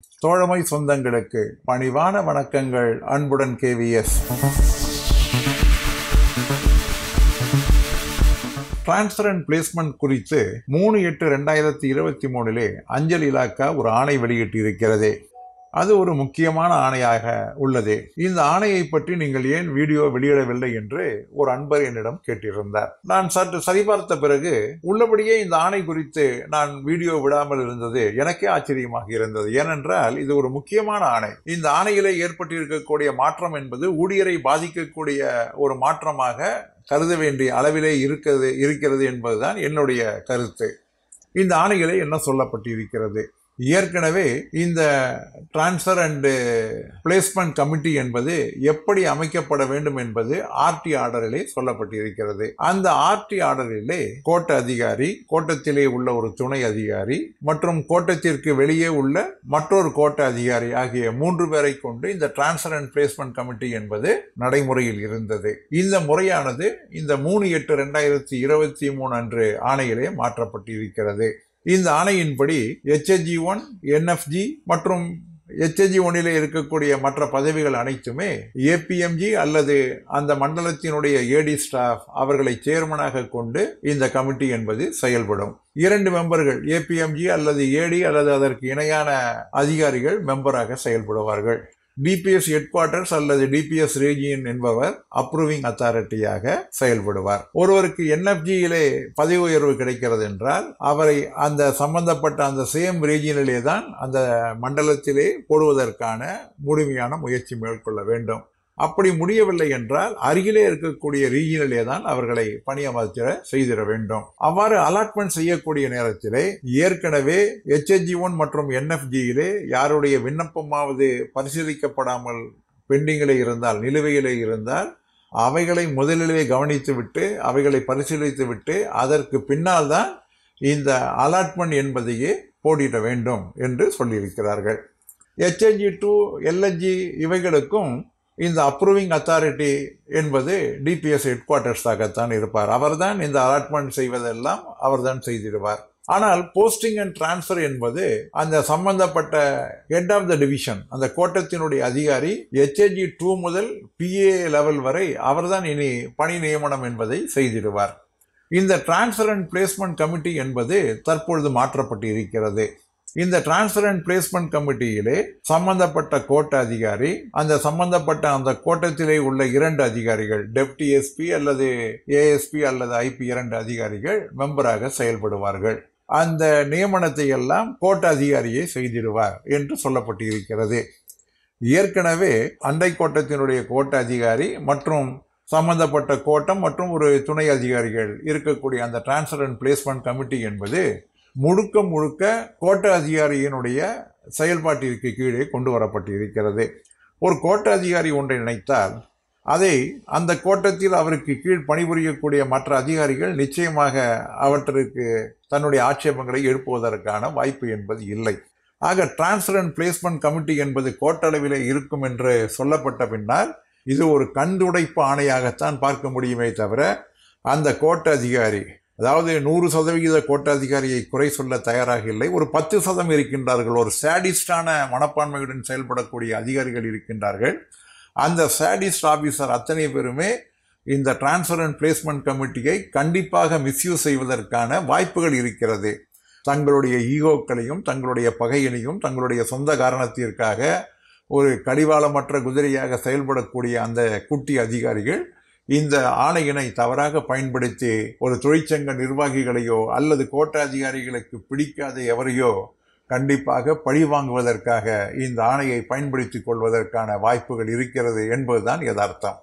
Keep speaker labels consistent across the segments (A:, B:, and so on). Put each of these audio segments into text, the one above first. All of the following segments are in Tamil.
A: தோழமை சொந்தங்களுக்கு பணிவான வணக்கங்கள். அன்புடன் KVS. டிரான்ஸ்ஃபர் அண்ட் பிளேஸ்மெண்ட் குறித்து 3/8/2023 அஞ்சல் இலாக்கா ஒரு ஆணை வெளியிட்டிருக்கிறது. அது ஒரு முக்கியமான ஆணையாக உள்ளது. இந்த ஆணையை பற்றி நீங்கள் ஏன் வீடியோ வெளியிடவில்லை என்று ஒரு அன்பர் என்னிடம் கேட்டிருந்தார். நான் சற்று சரிபார்த்த பிறகு உள்ளபடியே இந்த ஆணை குறித்து நான் வீடியோ விடாமல் இருந்தது எனக்கே ஆச்சரியமாக இருந்தது. ஏனென்றால் இது ஒரு முக்கியமான ஆணை. இந்த ஆணையிலே ஏற்பட்டிருக்கக்கூடிய மாற்றம் என்பது ஊழியரை பாதிக்கக்கூடிய ஒரு மாற்றமாக கருத வேண்டிய அளவிலே இருக்கிறது என்பதுதான் என்னுடைய கருத்து. இந்த ஆணையிலே என்ன சொல்லப்பட்டிருக்கிறது? ஏற்கனவே இந்த டிரான்ஸ்ஃபர் அண்ட் பிளேஸ்மெண்ட் கமிட்டி என்பது எப்படி அமைக்கப்பட வேண்டும் என்பது ஆர்டி ஆர்டரிலே சொல்லப்பட்டிருக்கிறது. அந்த ஆர்டி ஆர்டரிலே கோட்ட அதிகாரி, கோட்டத்திலே உள்ள ஒரு துணை அதிகாரி மற்றும் கோட்டத்திற்கு வெளியே உள்ள மற்றொரு கோட்ட அதிகாரி ஆகிய 3 பேரை கொண்டு இந்த டிரான்ஸ்ஃபர் அண்ட் பிளேஸ்மெண்ட் கமிட்டி என்பது நடைமுறையில் இருந்தது. இந்த முறையானது இந்த 3/8/2023 அன்று ஆணையிலே மாற்றப்பட்டிருக்கிறது. இந்த ஆணையின்படி HHG1, NFG மற்றும் HHG1 இருக்கக்கூடிய மற்ற பதவிகள் அனைத்துமே APMG அல்லது அந்த மண்டலத்தினுடைய AD ஸ்டாஃப் அவர்களை சேர்மனாக கொண்டு இந்த கமிட்டி என்பது செயல்படும். 2 மெம்பர்கள் APMG அல்லது AD அல்லது அதற்கு இணையான அதிகாரிகள் மெம்பராக செயல்படுவார்கள். DPS ஹெட் குவார்ட்டர்ஸ் அல்லது DPS ரீஜியன் என்பவர் அப்ரூவிங் அத்தாரிட்டியாக செயல்படுவார். ஒருவருக்கு NFG-யிலே பதவி உயர்வு கிடைக்கிறது என்றால் அவரை அந்த சம்பந்தப்பட்ட அந்த சேம் ரீஜியனிலே தான் அந்த மண்டலத்திலே போடுவதற்கான முழுமையான முயற்சி மேற்கொள்ள வேண்டும். அப்படி முடியவில்லை என்றால் அருகிலே இருக்கக்கூடிய ரீஜியனிலே தான் அவர்களை பணியமர்த்த செய்திட வேண்டும். அவ்வாறு அலாட்மெண்ட் செய்யக்கூடிய நேரத்திலே ஏற்கனவே HHG1 மற்றும் NFG-யிலே யாருடைய விண்ணப்பமாவது பரிசீலிக்கப்படாமல் பெண்டிங்கிலே இருந்தால், நிலுவையிலே இருந்தால் அவைகளை முதலிலே கவனித்துவிட்டு அவைகளை பரிசீலித்துவிட்டு அதற்கு பின்னால் தான் இந்த அலாட்மெண்ட் என்பதையே போட்டியிட வேண்டும் என்று சொல்லியிருக்கிறார்கள். HHG2, LHG இவைகளுக்கும் இந்த அப்ரூவிங் அத்தாரிட்டி என்பது DPS ஹெட் குவார்ட்டர்ஸாகத்தான் இருப்பார். அவர்தான் இந்த அலாட்மெண்ட் செய்வதெல்லாம் அவர்தான் செய்திடுவார். ஆனால் போஸ்டிங் அண்ட் டிரான்ஸ்ஃபர் என்பது அந்த சம்பந்தப்பட்ட ஹெட் ஆஃப் த டிவிஷன், அந்த கோட்டத்தினுடைய அதிகாரி HHG2 முதல் PA லெவல் வரை அவர்தான் இனி பணி நியமனம் என்பதை செய்திடுவார். இந்த டிரான்ஸ்ஃபர் அண்ட் பிளேஸ்மெண்ட் கமிட்டி என்பது தற்பொழுது மாற்றப்பட்டு இருக்கிறது. இந்த டிரான்ஸ்ஃபர் அண்ட் பிளேஸ்மெண்ட் கமிட்டியிலே சம்பந்தப்பட்ட கோட்ட அதிகாரி, அந்த சம்பந்தப்பட்ட அந்த கோட்டத்திலே உள்ள 2 அதிகாரிகள், டெப்டி SP அல்லது ASP அல்லது IP 2 அதிகாரிகள் மெம்பராக செயல்படுவார்கள். அந்த நியமனத்தை எல்லாம் கோட்ட அதிகாரியை செய்திடுவார் என்று சொல்லப்பட்டிருக்கிறது. ஏற்கனவே அண்டை கோட்டத்தினுடைய கோட்ட அதிகாரி மற்றும் சம்பந்தப்பட்ட கோட்டம் மற்றும் ஒரு துணை அதிகாரிகள் இருக்கக்கூடிய அந்த டிரான்ஸ்ஃபர் அண்ட் பிளேஸ்மெண்ட் கமிட்டி என்பது முழுக்க கோட்ட அதிகாரியினுடைய செயல்பாட்டிற்கு கீழே கொண்டு வரப்பட்டு இருக்கிறது. ஒரு கோட்ட அதிகாரி ஒன்றை நினைத்தால் அதை அந்த கோட்டத்தில் அவருக்கு கீழ் பணிபுரியக்கூடிய மற்ற அதிகாரிகள் நிச்சயமாக அவற்றுக்கு தன்னுடைய ஆட்சேபங்களை எழுப்புவதற்கான வாய்ப்பு என்பது இல்லை. ஆக டிரான்ஸ்ஃபர் அண்ட் பிளேஸ்மெண்ட் கமிட்டி என்பது கோட்டளவிலே இருக்கும் என்று சொல்லப்பட்ட பின்னால் இது ஒரு கண்டுடைப்பு ஆணையாகத்தான் பார்க்க முடியுமே தவிர அந்த கோட்ட அதிகாரி, அதாவது 100% கோட்ட அதிகாரியை குறை சொல்ல தயாராக இல்லை, ஒரு 10% இருக்கின்றார்கள். ஒரு சாடிஸ்டான மனப்பான்மையுடன் செயல்படக்கூடிய அதிகாரிகள் இருக்கின்றார்கள். அந்த சாடிஸ்ட் ஆபீசர் அத்தனை பேருமே இந்த டிரான்ஸ்ஃபர் அண்ட் பிளேஸ்மெண்ட் கமிட்டியை கண்டிப்பாக மிஸ்யூஸ் செய்வதற்கான வாய்ப்புகள் இருக்கிறது. தங்களுடைய ஈகோக்களையும் தங்களுடைய பகையினையும் தங்களுடைய சொந்த காரணத்திற்காக ஒரு கடிவாளமற்ற குதிரையாக செயல்படக்கூடிய அந்த குட்டி அதிகாரிகள் இந்த ஆணையினை தவறாக பயன்படுத்தி ஒரு தொழிற்சங்க நிர்வாகிகளையோ அல்லது கோட்ட அதிகாரிகளுக்கு பிடிக்காத எவரையோ கண்டிப்பாக பழி வாங்குவதற்காக இந்த ஆணையை பயன்படுத்திக் கொள்வதற்கான வாய்ப்புகள் இருக்கிறது என்பதுதான் யதார்த்தம்.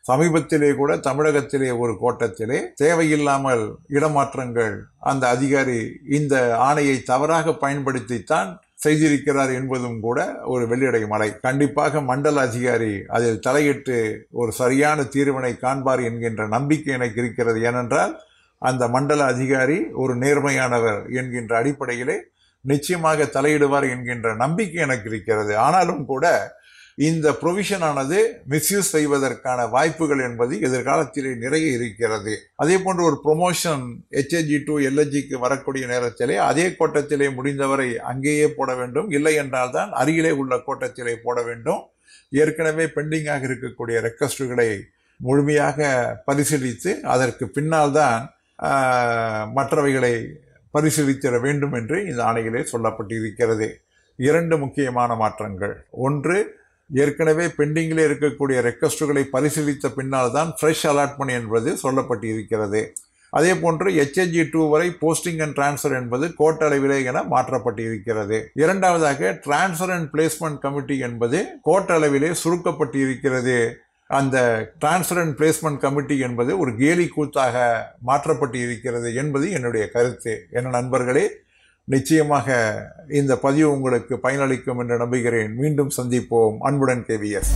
A: சமீபத்திலே கூட தமிழகத்திலே ஒரு கோட்டத்திலே தேவையில்லாமல் இடமாற்றங்கள் அந்த அதிகாரி இந்த ஆணையை தவறாக பயன்படுத்தித்தான் செய்திருக்கிறார் என்பதும் கூட ஒரு வெள்ளிடை மலை. கண்டிப்பாக மண்டல அதிகாரி அதில் தலையிட்டு ஒரு சரியான தீர்வினை காண்பார் என்கின்ற நம்பிக்கை எனக்கு இருக்கிறது. ஏனென்றால் அந்த மண்டல அதிகாரி ஒரு நேர்மையானவர் என்கின்ற அடிப்படையிலே நிச்சயமாக தலையிடுவார் என்கின்ற நம்பிக்கை எனக்கு இருக்கிறது. ஆனாலும் கூட இந்த ப்ரொவிஷன் ஆனது மிஸ்யூஸ் செய்வதற்கான வாய்ப்புகள் என்பது எதிர்காலத்திலே நிறைய இருக்கிறது. அதே போன்று ஒரு ப்ரொமோஷன் HSG to LSGக்கு வரக்கூடிய நேரத்திலே அதே கோட்டத்திலே முடிந்தவரை அங்கேயே போட வேண்டும், இல்லை என்றால் தான் அருகிலே உள்ள கோட்டத்திலே போட வேண்டும். ஏற்கனவே பெண்டிங்காக இருக்கக்கூடிய ரெக்வஸ்டுகளை முழுமையாக பரிசீலித்து அதற்கு பின்னால் தான் மற்றவைகளை பரிசீலித்திட வேண்டும் என்று இந்த ஆணையிலே சொல்லப்பட்டிருக்கிறது. 2 முக்கியமான மாற்றங்கள். ஒன்று, ஏற்கனவே பெண்டிங்கிலே இருக்கக்கூடிய ரெக்வஸ்டுகளை பரிசீலித்த பின்னால் தான் ஃப்ரெஷ் அலாட்மெண்ட் என்பது சொல்லப்பட்டிருக்கிறது. அதே போன்று HSG 2 வரை போஸ்டிங் அண்ட் டிரான்ஸ்ஃபர் என்பது கோட்ட அளவிலே என மாற்றப்பட்டிருக்கிறது. இரண்டாவதாக டிரான்ஸ்ஃபர் அண்ட் பிளேஸ்மெண்ட் கமிட்டி என்பது கோட்ட அளவிலே சுருக்கப்பட்டிருக்கிறது. அந்த டிரான்ஸ்ஃபர் அண்ட் பிளேஸ்மெண்ட் கமிட்டி என்பது ஒரு கேலி கூத்தாக மாற்றப்பட்டு இருக்கிறது என்பது என்னுடைய கருத்து. என் நண்பர்களே, நிச்சயமாக இந்த பதிவு உங்களுக்கு பயனளிக்கும் என்று நம்புகிறேன். மீண்டும் சந்திப்போம். அன்புடன் KVS.